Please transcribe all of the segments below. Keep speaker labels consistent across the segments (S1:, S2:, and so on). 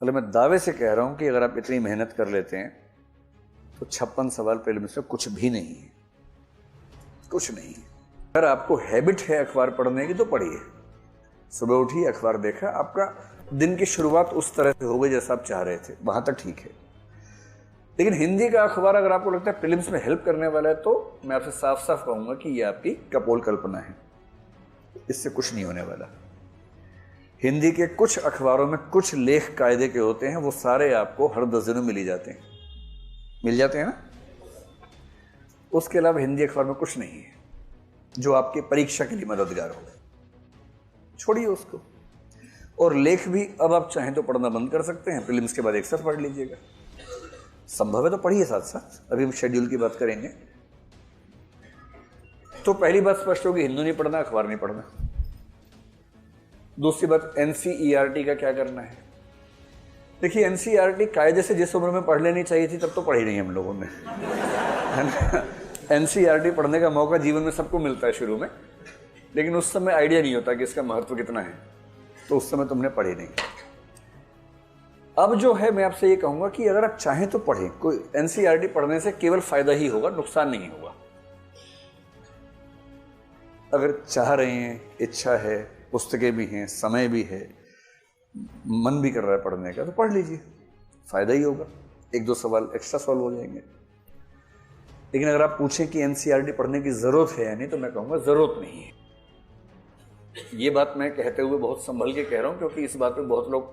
S1: मतलब मैं दावे से कह रहा हूं कि अगर आप इतनी मेहनत कर लेते हैं तो 56 सवाल प्रीलिम्स में कुछ भी नहीं है, कुछ नहीं है। अगर आपको हैबिट है अखबार पढ़ने की तो पढ़िए। सुबह उठी अखबार देखा, आपका दिन की शुरुआत उस तरह से हो गई जैसा आप चाह रहे थे, वहां तक ठीक है। लेकिन हिंदी का अखबार अगर आपको लगता है प्रीलिम्स में हेल्प करने वाला है तो मैं आपसे साफ साफ कहूंगा कि यह आपकी कपोल कल्पना है, इससे कुछ नहीं होने वाला। हिंदी के कुछ अखबारों में कुछ लेख कायदे के होते हैं, वो सारे आपको हर 10 दिनों मिल जाते हैं, मिल जाते हैं ना। उसके अलावा हिंदी अखबार में कुछ नहीं है जो आपके परीक्षा के लिए मददगार हो, छोड़िए उसको। और लेख भी अब आप चाहें तो पढ़ना बंद कर सकते हैं, प्रीलिम्स के बाद एक साथ पढ़ लीजिएगा, संभव है तो पढ़िए साथ साथ। अभी हम शेड्यूल की बात करेंगे। तो पहली बात स्पष्ट होगी, हिंदू नहीं पढ़ना, अखबार नहीं पढ़ना। दूसरी बात, एनसीईआरटी का क्या करना है। देखिए एनसीईआरटी कायदे से जिस उम्र में पढ़ लेनी चाहिए थी तब तो पढ़ी नहीं हम लोगों ने, है ना। एनसीईआरटी पढ़ने का मौका जीवन में सबको मिलता है शुरू में, लेकिन उस समय आइडिया नहीं होता कि इसका महत्व कितना है, तो उस समय तुमने पढ़ी नहीं। अब जो है मैं आपसे ये कहूंगा कि अगर आप चाहें तो पढ़ें। कोई एनसीईआरटी पढ़ने से केवल फायदा ही होगा, नुकसान नहीं होगा। अगर चाह रहे हैं, इच्छा है, पुस्तकें भी हैं, समय भी है, मन भी कर रहा है पढ़ने का, तो पढ़ लीजिए, फायदा ही होगा। 1-2 सवाल एक्स्ट्रा सॉल्व हो जाएंगे। लेकिन अगर आप पूछें कि एनसीईआरटी पढ़ने की जरूरत है या नहीं, तो मैं कहूंगा जरूरत नहीं है। ये बात मैं कहते हुए बहुत संभल के कह रहा हूं, क्योंकि इस बात पे बहुत लोग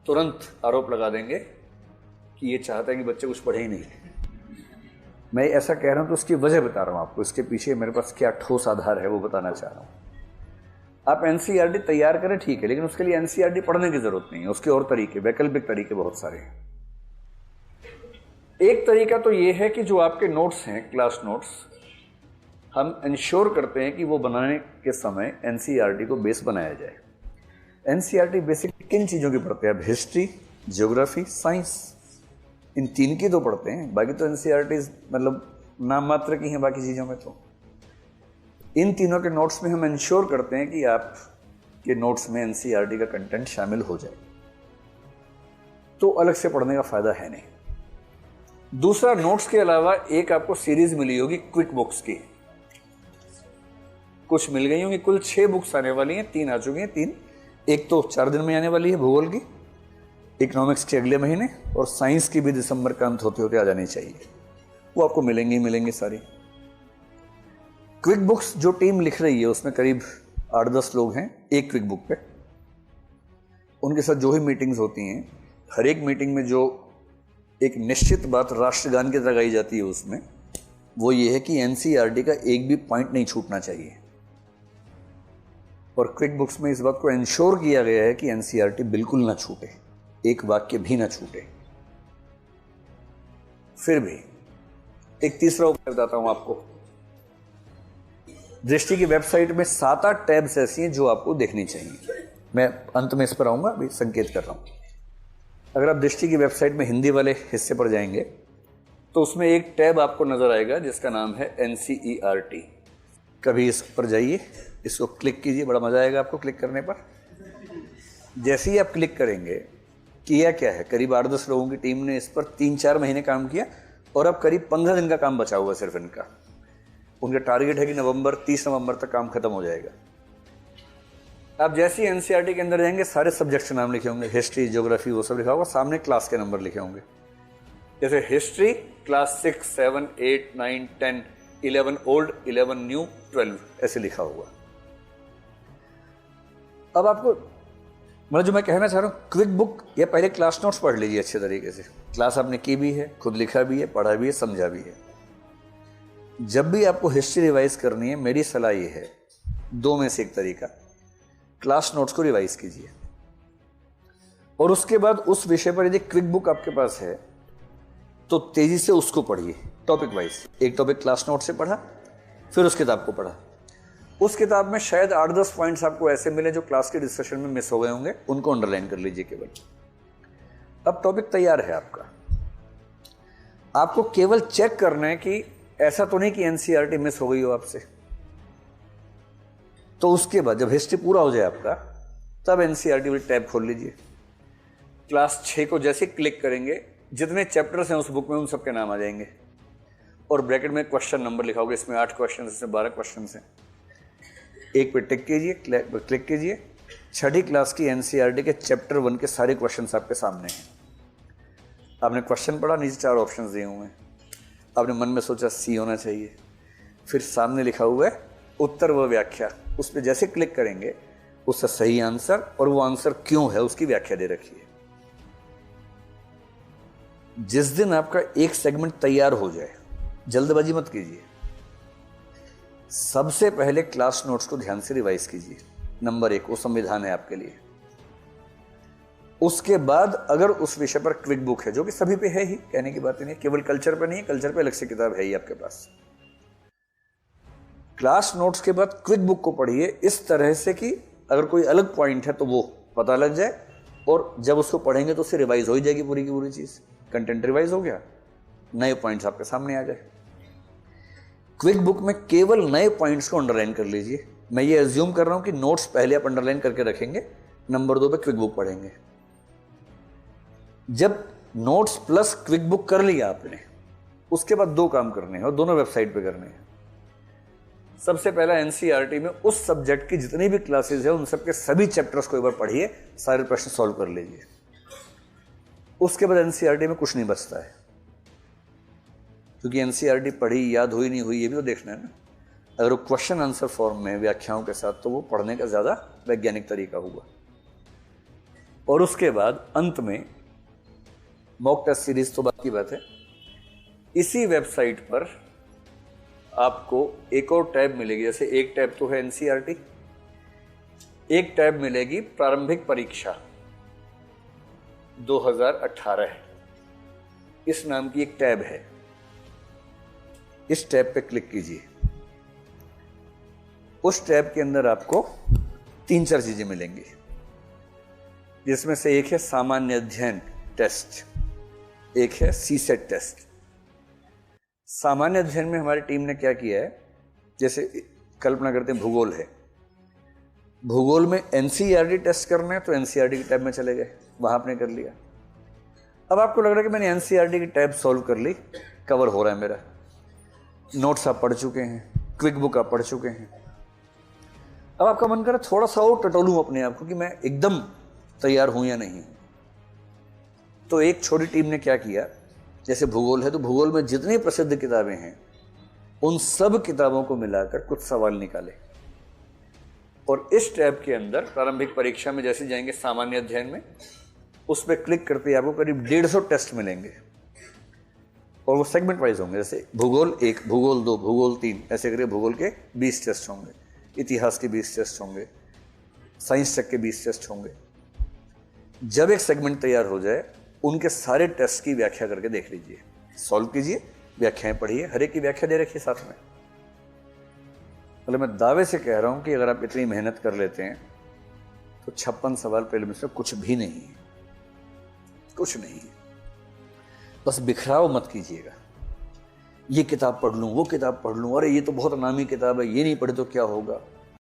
S1: तुरंत आरोप लगा देंगे कि ये चाहता है कि बच्चे कुछ पढ़े ही नहीं। मैं ऐसा कह रहा हूं तो उसकी वजह बता रहा हूं आपको, इसके पीछे मेरे पास क्या ठोस आधार है वो बताना चाह रहा हूं। आप एनसीईआरटी तैयार करें ठीक है, लेकिन उसके लिए एनसीईआरटी पढ़ने की जरूरत नहीं है, उसके और तरीके, वैकल्पिक तरीके बहुत सारे हैं। एक तरीका तो ये है कि जो आपके नोट्स हैं, क्लास नोट्स, हम इंश्योर करते हैं कि वो बनाने के समय एनसीईआरटी को बेस बनाया जाए। एनसीईआरटी बेसिक किन चीज़ों की पढ़ते हैं आप? हिस्ट्री, ज्योग्राफी, साइंस, इन 3 की तो पढ़ते हैं। बाकी तो एनसीईआरटी मतलब नाम मात्र की हैं बाकी चीज़ों में। तो इन तीनों के नोट्स में हम इंश्योर करते हैं कि आपके नोट्स में एनसीईआरटी का कंटेंट शामिल हो जाए, तो अलग से पढ़ने का फायदा है नहीं। दूसरा, नोट्स के अलावा एक आपको सीरीज मिली होगी क्विक बुक्स की, कुछ मिल गई होंगी। कुल 6 बुक्स आने वाली हैं, 3 आ चुकी हैं। 3, एक तो 4 दिन में आने वाली है भूगोल की, इकोनॉमिक्स के अगले महीने, और साइंस की भी दिसंबर का अंत होते होते आ जानी चाहिए। वो आपको मिलेंगी सारी क्विक बुक्स। जो टीम लिख रही है उसमें करीब 8-10 लोग हैं एक क्विक बुक पे। उनके साथ जो ही मीटिंग्स होती हैं, हर एक मीटिंग में जो एक निश्चित बात राष्ट्रगान की तरह गाई जाती है उसमें, वो ये है कि एनसीईआरटी का एक भी पॉइंट नहीं छूटना चाहिए। और क्विक बुक्स में इस बात को इंश्योर किया गया है कि एनसीईआरटी बिल्कुल ना छूटे, एक वाक्य भी ना छूटे। फिर भी एक तीसरा उपाय बताता हूं आपको। दृष्टि की वेबसाइट में 7-8 टैब्स ऐसी हैं जो आपको देखनी चाहिए। मैं अंत में इस पर आऊंगा, अभी संकेत कर रहा हूं। अगर आप दृष्टि की वेबसाइट में हिंदी वाले हिस्से पर जाएंगे तो उसमें एक टैब आपको नजर आएगा जिसका नाम है एनसीईआरटी। कभी इस पर जाइए, इसको क्लिक कीजिए, बड़ा मजा आएगा आपको क्लिक करने पर। जैसे ही आप क्लिक करेंगे, किया क्या है, करीब 8-10 लोगों की टीम ने इस पर 3-4 महीने काम किया, और अब करीब 15 दिन का काम बचा हुआ सिर्फ इनका। उनका टारगेट है कि 30 नवंबर तक काम खत्म हो जाएगा। आप जैसे ही एनसीईआरटी के अंदर जाएंगे, सारे सब्जेक्ट्स के नाम लिखे होंगे, हिस्ट्री, ज्योग्राफी, वो सब लिखा होगा, सामने क्लास के नंबर लिखे होंगे। जैसे हिस्ट्री क्लास 6, 7, 8, 9, 10, 11 ओल्ड, 11 न्यू, 12 ऐसे लिखा हुआ। अब आपको मतलब जो मैं कहना चाह रहा हूँ, क्विक बुक या पहले क्लास नोट्स पढ़ लीजिए अच्छे तरीके से। क्लास आपने की भी है, खुद लिखा भी है, पढ़ा भी है, समझा भी है। जब भी आपको हिस्ट्री रिवाइज करनी है, मेरी सलाह ये है, 2 में से एक तरीका, क्लास नोट्स को रिवाइज कीजिए, और उसके बाद उस विषय पर यदि क्विक बुक आपके पास है तो तेजी से उसको पढ़िए टॉपिक वाइज। एक टॉपिक क्लास नोट से पढ़ा, फिर उस किताब को पढ़ा। उस किताब में शायद 8-10 पॉइंट्स आपको ऐसे मिले जो क्लास के डिस्कशन में मिस हो गए होंगे, उनको अंडरलाइन कर लीजिए केवल। अब टॉपिक तैयार है आपका, आपको केवल चेक करना है कि ऐसा तो नहीं कि एनसीईआरटी मिस हो गई हो आपसे। तो उसके बाद जब हिस्ट्री पूरा हो जाए आपका, तब एनसीईआरटी वाली टैब खोल लीजिए। क्लास 6 को जैसे क्लिक करेंगे, जितने चैप्टर्स हैं उस बुक में उन सबके नाम आ जाएंगे, और ब्रैकेट में क्वेश्चन नंबर लिखा होगा। इसमें 8 क्वेश्चन हैं, इसमें 12 क्वेश्चन हैं। एक पे टिक कीजिए, क्लिक कीजिए। 6ठी क्लास की एनसीईआरटी के चैप्टर 1 के सारे क्वेश्चंस आपके सामने हैं। आपने क्वेश्चन पढ़ा, नीचे 4 ऑप्शंस दिए हुए हैं। आपने मन में सोचा सी होना चाहिए, फिर सामने लिखा हुआ है उत्तर व व्याख्या। उस पर जैसे क्लिक करेंगे उसका सही आंसर और वो आंसर क्यों है उसकी व्याख्या दे रखी है। जिस दिन आपका एक सेगमेंट तैयार हो जाए, जल्दबाजी मत कीजिए, सबसे पहले क्लास नोट्स को ध्यान से रिवाइज कीजिए। नंबर 1 वो संविधान है आपके लिए। उसके बाद अगर उस विषय पर क्विक बुक है, जो कि सभी पे है ही, कहने की बात नहीं, केवल कल्चर पे नहीं है, कल्चर पे अलग से किताब है ही आपके पास। क्लास नोट्स के बाद क्विक बुक को पढ़िए इस तरह से कि अगर कोई अलग पॉइंट है तो वो पता लग जाए, और जब उसको पढ़ेंगे तो उससे रिवाइज हो ही जाएगी पूरी की पूरी चीज। कंटेंट रिवाइज हो गया, नए पॉइंट्स आपके सामने आ जाए। क्विक बुक में केवल नए पॉइंट्स को अंडरलाइन कर लीजिए। मैं ये एज्यूम कर रहा हूं कि नोट्स पहले आप अंडरलाइन करके रखेंगे, नंबर 2 पे क्विक बुक पढ़ेंगे। जब नोट्स प्लस क्विक बुक कर लिया आपने, उसके बाद 2 काम करने हैं और दोनों वेबसाइट पे करने हैं। सबसे पहला एनसीईआरटी में उस सब्जेक्ट की जितनी भी क्लासेस है उन सबके सभी चैप्टर्स को एक बार पढ़िए, सारे प्रश्न सॉल्व कर लीजिए। उसके बाद एनसीईआरटी में कुछ नहीं बचता है, क्योंकि एनसीईआरटी पढ़ी, याद हुई नहीं हुई, ये भी तो देखना है ना। अगर वो क्वेश्चन आंसर फॉर्म में व्याख्याओं के साथ, तो वो पढ़ने का ज़्यादा वैज्ञानिक तरीका होगा। और उसके बाद अंत में मॉक टेस्ट सीरीज, तो बात की बात है। इसी वेबसाइट पर आपको एक और टैब मिलेगी। जैसे एक टैब तो है एनसीईआरटी, एक टैब मिलेगी प्रारंभिक परीक्षा 2018, इस नाम की एक टैब है। इस टैब पे क्लिक कीजिए। उस टैब के अंदर आपको 3-4 चीजें मिलेंगी, जिसमें से एक है सामान्य अध्ययन टेस्ट, एक है सीसेट टेस्ट। सामान्य अध्ययन में हमारी टीम ने क्या किया है, जैसे कल्पना करते हैं भूगोल है, भूगोल में एनसीईआरटी टेस्ट करना है तो एनसीईआरटी की टैब में चले गए, वहां आपने कर लिया। अब आपको लग रहा है कि मैंने एनसीईआरटी की टैब सॉल्व कर ली, कवर हो रहा है मेरा, नोट्स आप पढ़ चुके हैं, क्विक बुक आप पढ़ चुके हैं। अब आपका मन कर रहा है थोड़ा सा और टटोलूं अपने आप को कि मैं एकदम तैयार हूं या नहीं। तो एक छोटी टीम ने क्या किया, जैसे भूगोल है तो भूगोल में जितनी प्रसिद्ध किताबें हैं उन सब किताबों को मिलाकर कुछ सवाल निकाले, और इस टैब के अंदर प्रारंभिक परीक्षा में जैसे जाएंगे सामान्य अध्ययन में, उस पर क्लिक करते ही आपको करीब 150 टेस्ट मिलेंगे, और वो सेगमेंट वाइज होंगे। जैसे भूगोल 1, भूगोल 2, भूगोल 3, ऐसे करके भूगोल के 20 टेस्ट होंगे, इतिहास के 20 टेस्ट होंगे, साइंस तक के 20 टेस्ट होंगे। जब एक सेगमेंट तैयार हो जाए, उनके सारे टेस्ट की व्याख्या करके देख लीजिए, सॉल्व कीजिए, व्याख्याएं पढ़िए, हर एक की व्याख्या दे रखिए साथ में। मतलब मैं दावे से कह रहा हूं कि अगर आप इतनी मेहनत कर लेते हैं तो 56 सवाल प्रीलिम्स में कुछ भी नहीं है, कुछ नहीं है। बस बिखराव मत कीजिएगा, ये किताब पढ़ लूं, वो किताब पढ़ लूं, अरे ये तो बहुत नामी किताब है, ये नहीं पढ़े तो क्या होगा।